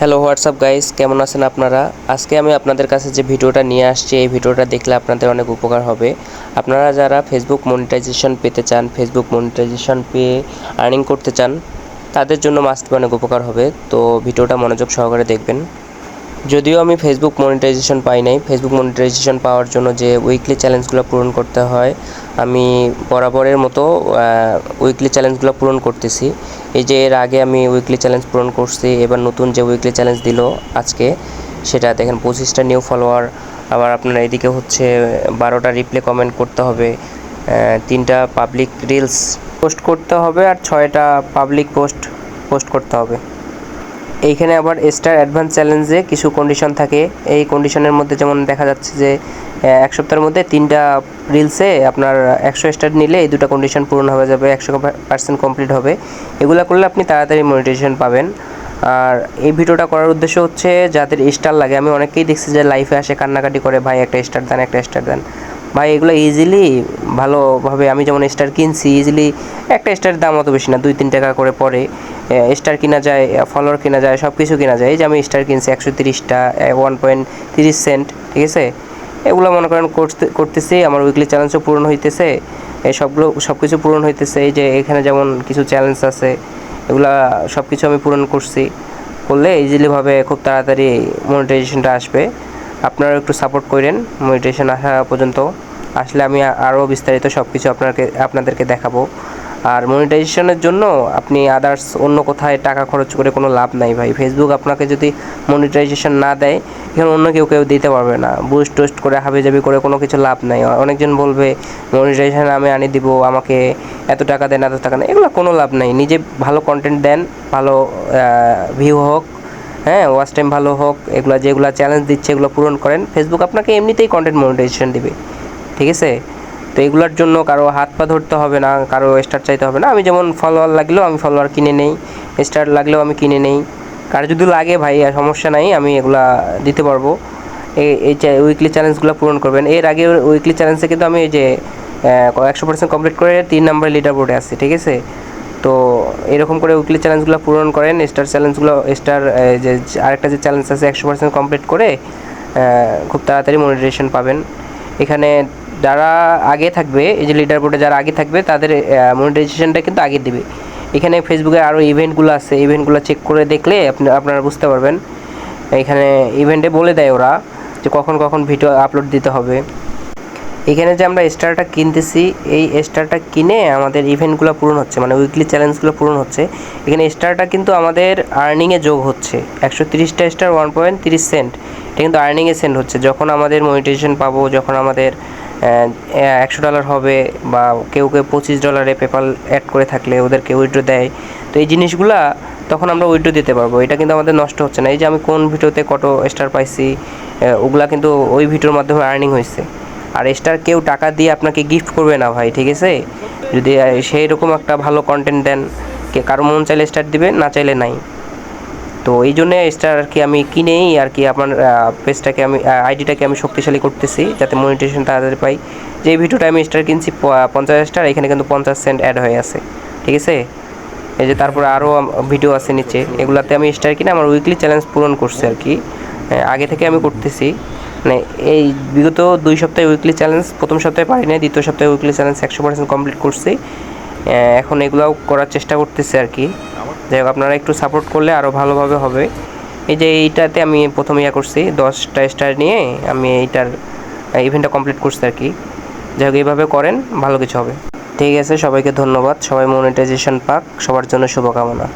Hello WhatsApp guys, কেমন আছেন আপনারা? আজকে আমি আপনাদের কাছে যে ভিডিওটা নিয়ে আসছি, এই ভিডিওটা দেখলে আপনাদের অনেক উপকার হবে। আপনারা যারা ফেসবুক মনিটাইজেশন পেতে চান, ফেসবুক মনিটাইজেশন পেয়ে আর্নিং করতে চান, তাদের জন্য মাস্ট বি অনেক উপকার হবে। তো ভিডিওটা মনোযোগ সহকারে দেখবেন। যদিও আমি ফেসবুক মনিটাইজেশন পাই নাই, ফেসবুক মনিটাইজেশন পাওয়ার জন্য যে উইকলি চ্যালেঞ্জগুলো পূরণ করতে হয়, আমি বরাবরের মতো উইকলি চ্যালেঞ্জগুলো পূরণ করতেছি। এই যে এর আগে আমি উইকলি চ্যালেঞ্জ পূরণ করছি, এবার নতুন যে উইকলি চ্যালেঞ্জ দিল আজকে, সেটা দেখেন 25টা নিউ ফলোয়ার। আবার আপনার এদিকে হচ্ছে 12টা রিপ্লে কমেন্ট করতে হবে, 3টা পাবলিক রিলস পোস্ট করতে হবে, আর 6টা পাবলিক পোস্ট করতে হবে। এইখানে আবার স্টার অ্যাডভান্স চ্যালেঞ্জে কিছু কন্ডিশন থাকে। এই কন্ডিশনের মধ্যে যেমন দেখা যাচ্ছে যে 1 সপ্তাহের মধ্যে 3টা রিলসে আপনার 100 স্টার নিলে এই 2টা কন্ডিশন পূরণ হয়ে যাবে, 100% কমপ্লিট হবে। এগুলো করলে আপনি তাড়াতাড়ি মনিটাইজেশন পাবেন। আর এই ভিডিওটা করার উদ্দেশ্য হচ্ছে যাদের স্টার লাগে, আমি অনেকেই দেখছি যে লাইফে আসে কান্নাকাটি করে, ভাই একটা স্টার দেন, একটা স্টার দেন। ভাই এগুলো ইজিলি ভালোভাবে, আমি যেমন স্টার কিনছি, ইজিলি একটা স্টারের দাম অত বেশি না, 2-3 টাকা করে পড়ে। স্টার কিনা যায়, ফলোয়ার কিনা যায়, সব কিছু কিনা যায়। এই যে আমি স্টার কিনছি 130টা, 1.30 সেন্ট, ঠিক আছে। এগুলো মনে করেন করতেছি, আমার উইকলি চ্যালেঞ্জও পূরণ হইতেছে, এই সব কিছু পূরণ হইতেছে। এই যে এখানে যেমন কিছু চ্যালেঞ্জ আছে, এগুলা সব কিছু আমি পূরণ করলে ইজিলিভাবে খুব তাড়াতাড়ি মনিটাইজেশনটা আসবে। আপনারা একটু সাপোর্ট করেন মনিটাইজেশন আসা পর্যন্ত। আসলে আমি আরও বিস্তারিত সব কিছু আপনাদেরকে দেখাবো। আর মনিটাইজেশনের জন্য আপনি আদার্স অন্য কোথায় টাকা খরচ করে কোনো লাভ নাই ভাই। ফেসবুক আপনাকে যদি মনিটাইজেশন না দেয়, এখানে অন্য কেউ দিতে পারবে না। বুস্ট টোস্ট করে হাবিজাবি করে কোনো কিছু লাভ নাই। অনেকজন বলবে মনিটাইজেশন আমি আনি দিব, আমাকে এত টাকা দেন, এত টাকা নেই, এগুলো কোনো লাভ নাই। নিজে ভালো কন্টেন্ট দেন, ভালো ভিউ হোক, হ্যাঁ, ওয়াচ টাইম ভালো হোক, যেগুলো চ্যালেঞ্জ দিচ্ছে এগুলো পূরণ করেন, ফেসবুক আপনাকে এমনিতেই কন্টেন্ট মনিটাইজেশন দিবে, ঠিক আছে। তো এগুলোর জন্য কারো হাত পা ধরতে হবে না, কারো স্টার চাইতে হবে না। আমি যেমন ফলোয়ার লাগলেও আমি ফলোয়ার কিনে নেই, স্টার লাগলেও আমি কিনে নেই। কার যদি লাগে ভাই সমস্যা নাই, আমি এগুলা দিতে পারবো। এই উইকলি চ্যালেঞ্জগুলো পূরণ করবেন। এর আগে উইকলি চ্যালেঞ্জে কিন্তু আমি এই যে 100% কমপ্লিট করে 3 নম্বর লিডার বোর্ডে আছি, ঠিক আছে। তো এরকম করে উইকলি চ্যালেঞ্জগুলো পূরণ করেন। স্টার চ্যালেঞ্জগুলো, যে আরেকটা যে চ্যালেঞ্জ আছে 100% কমপ্লিট করে খুব তাড়াতাড়ি মনিটাইজেশন পাবেন। এখানে যারা আগে থাকবে, এই যে লিডার বোর্ডে যারা আগে থাকবে, তাদের মনিটাইজেশনটা কিন্তু আগে দিবে। এখানে ফেসবুকে আরও ইভেন্টগুলো আছে, ইভেন্টগুলো চেক করে দেখলে আপনারা বুঝতে পারবেন। এখানে ইভেন্টে বলে দেয় ওরা যে কখন ভিডিও আপলোড দিতে হবে। এখানে যে আমরা স্টারটা কিনতেছি, এই স্টারটা কিনে আমাদের ইভেন্টগুলো পূরণ হচ্ছে, মানে উইকলি চ্যালেঞ্জগুলো পূরণ হচ্ছে। এখানে স্টারটা কিন্তু আমাদের আর্নিংয়ে যোগ হচ্ছে। 130টা স্টার 1.30 সেন্ট, এটা কিন্তু আর্নিংয়ে সেন্ড হচ্ছে। যখন আমাদের মনিটাইজেশন পাবো, যখন আমাদের $100 হবে, বা কেউ $25 পেপাল অ্যাড করে থাকলে ওদেরকে উইথড্র দেয়, তো এই জিনিসগুলা তখন আমরা উইথড্র দিতে পারবো। এটা কিন্তু আমাদের নষ্ট হচ্ছে না। এই যে আমি কোন ভিডিওতে কত স্টার পাইছি, ওগুলা কিন্তু ওই ভিডিওর মাধ্যমে আর্নিং হয়েছে। আর স্টার কেউ টাকা দিয়ে আপনাকে গিফট করবে না ভাই, ঠিক আছে। যদি সেই রকম একটা ভালো কন্টেন্ট দেন, কারো মন চাইলে স্টার দিবে, না চাইলে নাই। তো এই জন্য স্টার আর কি আমি কিনেই আর কি আমার পেজটাকে, আমি আইডিটাকে আমি শক্তিশালী করতেছি, যাতে মনিটাইজেশন তাড়াতাড়ি পাই। যে ভিডিওটা আমি স্টার কিনছি 50 স্টার, এখানে কিন্তু 50 সেন্ট অ্যাড হয়ে আছে, ঠিক আছে। এই যে তারপরে আরও ভিডিও আছে নিচে, এগুলাতে আমি স্টার কিনে আমার উইকলি চ্যালেঞ্জ পূরণ করছি আর কি। আগে থেকে আমি করতেছি, মানে এই বিগত 2 সপ্তাহে উইকলি চ্যালেঞ্জ, প্রথম সপ্তাহে পারি না, দ্বিতীয় সপ্তাহে উইকলি চ্যালেঞ্জ 100% কমপ্লিট করছি। এখন এগুলাও করার চেষ্টা করতেছি আর কি। যাই হোক, আপনারা একটু সাপোর্ট করলে আরও ভালোভাবে হবে। এই যে এইটাতে আমি প্রথম করছি 10টা স্টার নিয়ে, আমি এইটার ইভেন্টটা কমপ্লিট করছি আর কি। যাই হোক, এইভাবে করেন, ভালো কিছু হবে। ঠিক আছে, সবাইকে ধন্যবাদ। সবাই মনিটাইজেশন পাক, সবার জন্য শুভকামনা।